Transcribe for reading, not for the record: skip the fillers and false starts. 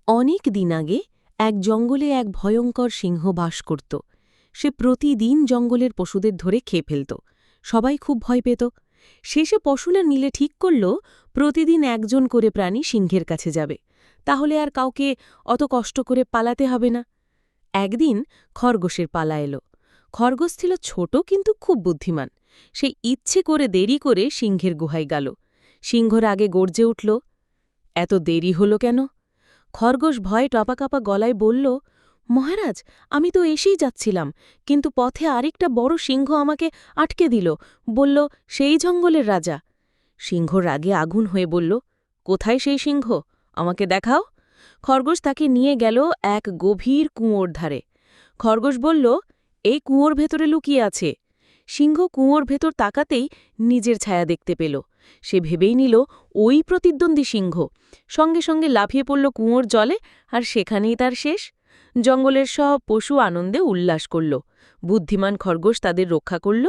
অনেক দিন আগে এক জঙ্গলে এক ভয়ঙ্কর সিংহ বাস করত। সে প্রতিদিন জঙ্গলের পশুদের ধরে খেয়ে ফেলত। সবাই খুব ভয় পেত। শেষে পশুরা মিলে ঠিক করল প্রতিদিন একজন করে প্রাণী সিংহের কাছে যাবে। তাহলে আর কাউকে অত কষ্ট করে পালাতে হবে না। একদিন খরগোশের পালা এলো। খরগোশ ছিল ছোট কিন্তু খুব বুদ্ধিমান। সে ইচ্ছে করে দেরি করে সিংহের গুহায় গেল। সিংহর আগে গর্জে উঠল, এত দেরি হলো কেন? খরগোশ ভয়ে টপাকাপা গলায় বলল, মহারাজ, আমি তো এসেই যাচ্ছিলাম, কিন্তু পথে আরেকটা বড় সিংহ আমাকে আটকে দিল, বলল সেই জঙ্গলের রাজা। সিংহ রাগে আগুন হয়ে বলল, কোথায় সেই সিংহ? আমাকে দেখাও। খরগোশ তাকে নিয়ে গেল এক গভীর কুঁয়োর ধারে। খরগোশ বলল, এই কুঁয়োর ভেতরে লুকিয়ে আছে। সিংহ কুঁয়োর ভেতর তাকাতেই নিজের ছায়া দেখতে পেল। সে ভেবেই নিল ওই প্রতিদ্বন্দ্বী সিংহ। সঙ্গে সঙ্গে লাফিয়ে পড়ল কুঁয়োর জলে, আর সেখানেই তার শেষ। জঙ্গলের সব পশু আনন্দে উল্লাস করল। বুদ্ধিমান খরগোশ তাদের রক্ষা করল।